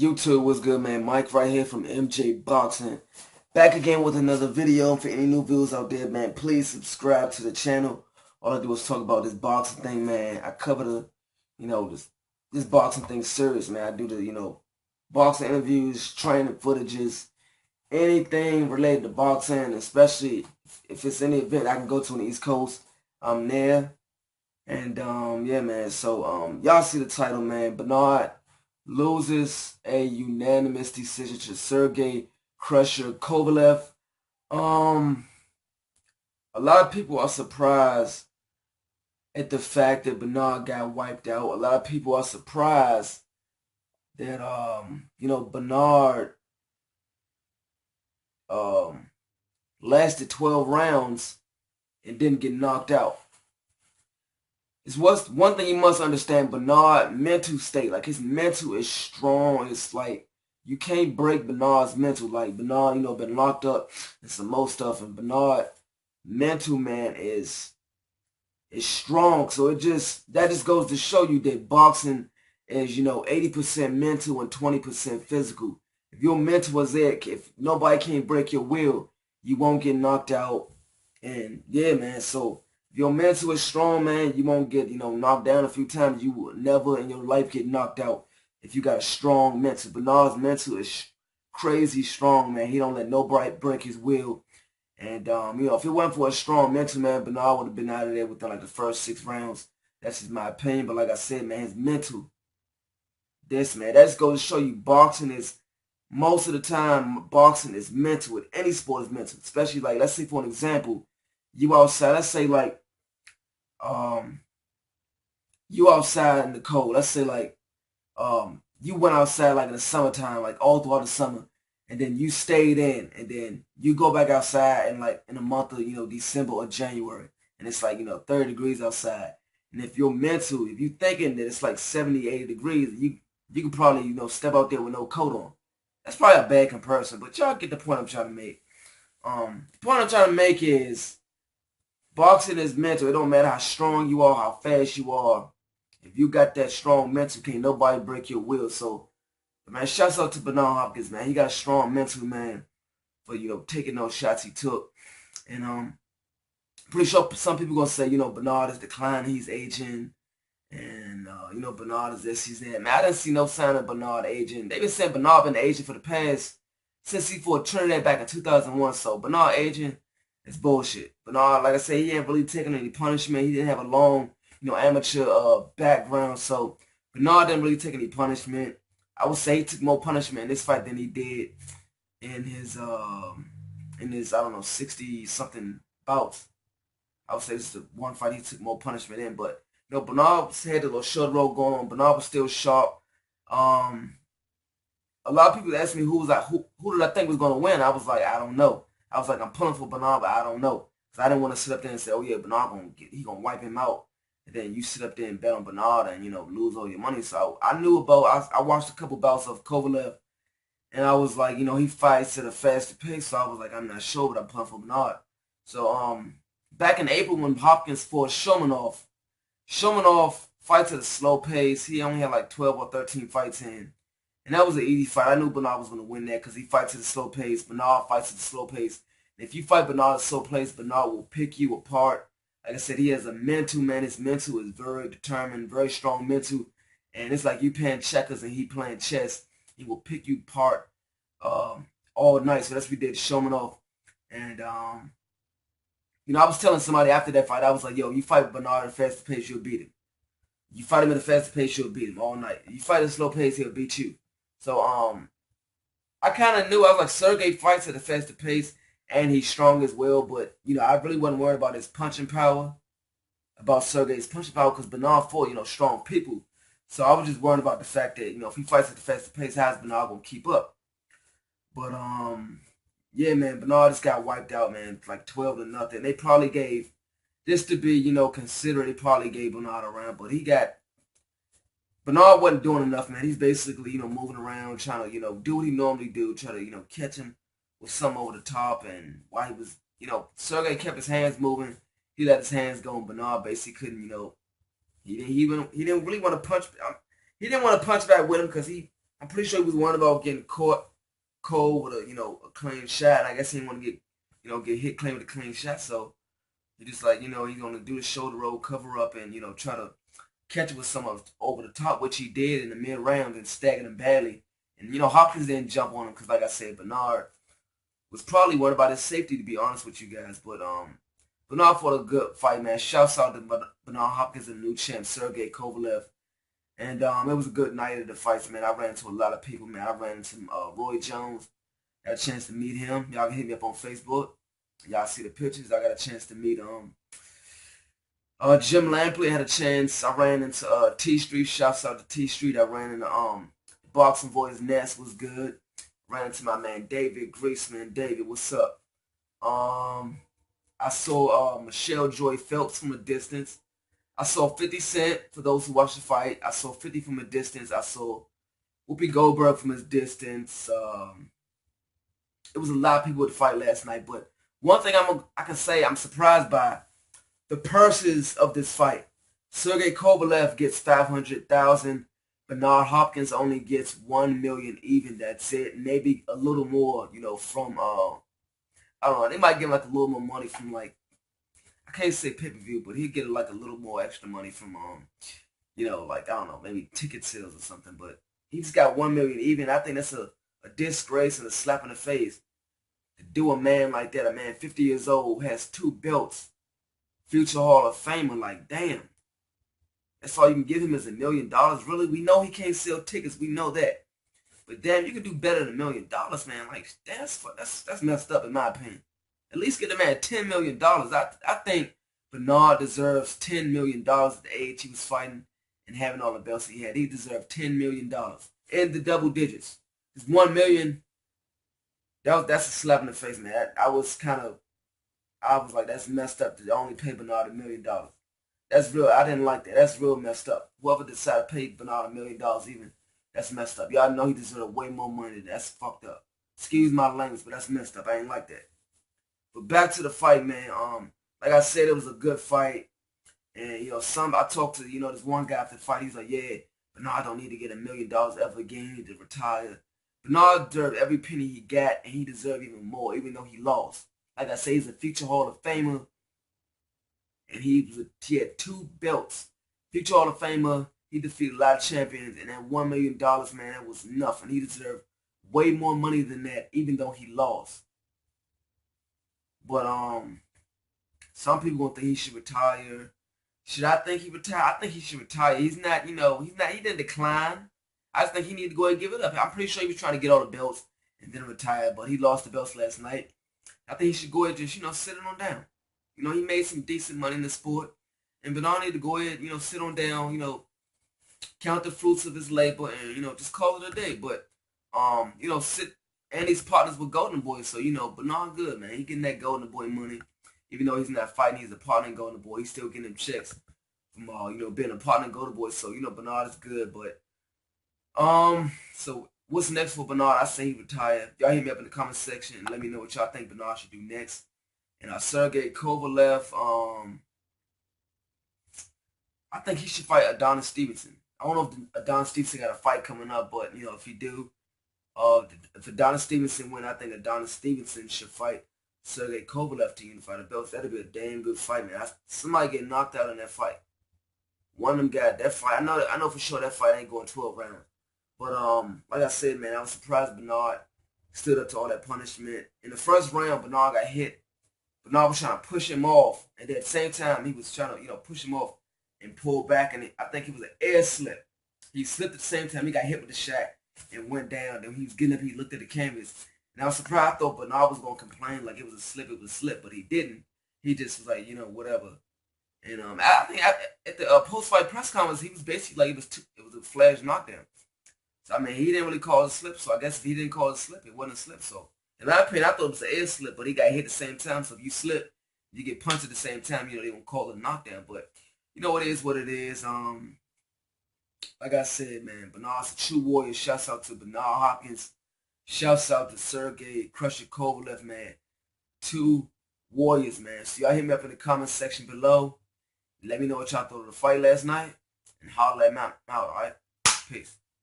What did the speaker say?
YouTube, what's good, man? Mike right here from MJ Boxing. Back again with another video. For any new viewers out there, man, please subscribe to the channel. All I do is talk about this boxing thing, man. I cover this boxing thing serious, man. I do the boxing interviews, training footages, anything related to boxing, especially if it's any event I can go to on the East Coast. I'm there. And yeah, man. So y'all see the title, man. Bernard loses a unanimous decision to Sergey Crusher Kovalev. Um, a lot of people are surprised at the fact that Bernard got wiped out. A lot of people are surprised that Bernard lasted 12 rounds and didn't get knocked out. It's one thing you must understand. Bernard mental state, like his mental is strong. It's like you can't break Bernard's mental. Like Bernard, been locked up and some more stuff, and Bernard mental, man, is strong. So that just goes to show you that boxing is 80% mental and 20% physical. If your mental was there, if nobody can break your will, you won't get knocked out. And yeah, man, so if your mental is strong, man, you won't get, knocked down a few times. You will never in your life get knocked out if you got a strong mental. Bernard's mental is crazy strong, man. He don't let nobody break his will. And, if it wasn't for a strong mental, man, Bernard would have been out of there within, like, the first 6 rounds. That's just my opinion. But like I said, man, his mental, man, that just goes to show you most of the time, boxing is mental. With any sport is mental. Especially, like, let's say, for an example, you outside, let's say, like, you outside in the cold. Let's say like you went outside like in the summertime, like all throughout the summer, and then you stayed in, and then you go back outside and like in the month of December or January, and it's like 30 degrees outside. And if you're mental, if you're thinking that it's like 70, 80 degrees, you can probably step out there with no coat on. That's probably a bad comparison, but y'all get the point I'm trying to make. The point I'm trying to make is boxing is mental. It don't matter how strong you are, how fast you are. If you got that strong mental, can't nobody break your will. So, man, shouts out to Bernard Hopkins, man. He got a strong mental, man, for taking those shots he took. And pretty sure some people gonna say, Bernard is declining, he's aging, and Bernard is this, he's that. Man, I didn't see no sign of Bernard aging. They've been saying Bernard been aging for the past since he fought Trinidad back in 2001. So Bernard aging, it's bullshit. Bernard, like I said, he ain't really taking any punishment. He didn't have a long, amateur background. So Bernard didn't really take any punishment. I would say he took more punishment in this fight than he did in his I don't know 60 something bouts. I would say this is the one fight he took more punishment in. But Bernard had a little short road going on. Bernard was still sharp. A lot of people asked me who did I think was gonna win. I was like, I don't know. I was like, I'm pulling for Bernard, but I don't know. Because I didn't want to sit up there and say, oh yeah, Bernard gonna wipe him out. And then you sit up there and bet on Bernard and, lose all your money. So I watched a couple bouts of Kovalev. And I was like, he fights at a faster pace. So I was like, I'm not sure, but I'm pulling for Bernard. So back in April when Hopkins fought Shomanov fights at a slow pace. He only had like 12 or 13 fights in. And that was an easy fight. I knew Bernard was going to win that because he fights at a slow pace. Bernard fights at a slow pace. And if you fight Bernard at a slow pace, Bernard will pick you apart. Like I said, he has a mental, man. His mental is very determined, very strong mental. And it's like you playing checkers and he playing chess. He will pick you apart all night. So that's what we did to Shomanov. And, I was telling somebody after that fight, I was like, yo, you fight Bernard at a faster pace, you'll beat him. You fight him at a faster pace, you'll beat him all night. You fight at a slow pace, he'll beat you. So, I kind of knew. I was like, Sergey fights at a faster pace, and he's strong as well. But, I really wasn't worried about his punching power, about Sergey's punching power, because Bernard fought, strong people. So I was just worried about the fact that, if he fights at a faster pace, how's Bernard going to keep up? But, yeah, man, Bernard just got wiped out, man, like 12-0. They probably gave, this to be, considered, they probably gave Bernard a round, but Bernard wasn't doing enough, man. He's basically, moving around, trying to, do what he normally do, try to, catch him with some over the top. And while he was, Sergey kept his hands moving. He let his hands go, and Bernard basically couldn't, he didn't really want to punch. He didn't want to punch back with him because he I'm pretty sure he was worried about getting caught cold with a clean shot. And I guess he didn't want to get hit clean with a clean shot. So he just like, he's gonna do the shoulder roll, cover up, and try to catch it with some of over the top, which he did in the mid round and staggered him badly. And Hopkins didn't jump on him because, like I said, Bernard was probably worried about his safety, to be honest with you guys. But Bernard fought a good fight, man. Shouts out to Bernard Hopkins and the new champ Sergey Kovalev. And it was a good night of the fights, man. I ran into a lot of people, man. I ran into Roy Jones. Got a chance to meet him. Y'all can hit me up on Facebook. Y'all see the pictures. I got a chance to meet Jim Lampley. Had a chance. I ran into T Street. Shouts out to T Street. I ran into Boxing Boys Nest was good. Ran into my man David Greaseman. David, what's up? I saw Michelle Joy Phelps from a distance. I saw 50 Cent, for those who watched the fight. I saw 50 from a distance. I saw Whoopi Goldberg from his distance. It was a lot of people at the fight last night. But one thing I can say I'm surprised by, the purses of this fight. Sergey Kovalev gets $500,000. Bernard Hopkins only gets $1 million even. That's it. Maybe a little more, from I don't know. They might get like a little more money from, like, I can't say pay-per-view, but he'd get like a little more extra money from like, I don't know, maybe ticket sales or something. But he's got $1 million even. I think that's a disgrace and a slap in the face to do a man like that. A man 50 years old, has 2 belts, future Hall of Famer. Like, damn. That's all you can give him is $1 million. Really? We know he can't sell tickets. We know that. But damn, you can do better than $1 million, man. Like, that's messed up in my opinion. At least get the man $10 million. I think Bernard deserves $10 million at the age he was fighting and having all the belts he had. He deserved $10 million in the double digits. His $1 million, that's a slap in the face, man. I was like, that's messed up to only pay Bernard $1 million. That's real. I didn't like that. That's real messed up. Whoever decided to pay Bernard $1 million even, that's messed up. Y'all know he deserved way more money. That's fucked up. Excuse my language, but that's messed up. I ain't like that. But back to the fight, man. Like I said, it was a good fight. And I talked to this one guy after the fight. He's like, yeah, Bernard don't need to get $1 million ever again. He need to retire. Bernard deserved every penny he got, and he deserved even more, even though he lost. Like I say, he's a future Hall of Famer, and he had 2 belts. Future Hall of Famer. He defeated a lot of champions, and that $1 million, man, that was nothing. He deserved way more money than that, even though he lost. But some people gonna think he should retire. Should I think he retire? I think he should retire. He's not, he didn't decline. I just think he needed to go ahead and give it up. I'm pretty sure he was trying to get all the belts and then retire, but he lost the belts last night. I think he should go ahead and just, sit it on down. He made some decent money in the sport. And Bernard need to go ahead, sit on down, count the fruits of his labor and, just call it a day. But, sit, and he's partners with Golden Boy. So, Bernard good, man. He getting that Golden Boy money. Even though he's not fighting, he's a partner in Golden Boy. He's still getting them checks from, being a partner in Golden Boy. So, Bernard is good. But, so what's next for Bernard? I say he retire. Y'all hit me up in the comment section and let me know what y'all think Bernard should do next. And Sergey Kovalev, I think he should fight Adonis Stevenson. I don't know if Adonis Stevenson got a fight coming up, but, if he do, if Adonis Stevenson win, I think Adonis Stevenson should fight Sergey Kovalev to unify the belts. That'd be a damn good fight, man. Somebody get knocked out in that fight. One of them got that fight. I know for sure that fight ain't going 12 rounds. But like I said, man, I was surprised Bernard stood up to all that punishment. In the first round, Bernard got hit. Bernard was trying to push him off, and then at the same time, he was trying to, push him off and pull back, and I think it was an air slip. He slipped at the same time. He got hit with the shot and went down. Then he was getting up, he looked at the canvas. And I was surprised, I thought Bernard was going to complain like it was a slip, but he didn't. He just was like, whatever. And I think at the post-fight press conference, he was basically like it was a flash knockdown. So, I mean, he didn't really call it a slip, so I guess if he didn't call it a slip, it wasn't a slip. So, in my opinion, I thought it was an air slip, but he got hit at the same time. So, if you slip, you get punched at the same time, they won't call it a knockdown. But, it is what it is. Like I said, man, Bernard's a true warrior. Shouts out to Bernard Hopkins. Shouts out to Sergey Crusher Kovalev, man. 2 warriors, man. So, y'all hit me up in the comment section below. Let me know what y'all thought of the fight last night. And holler at me out, all right? Peace.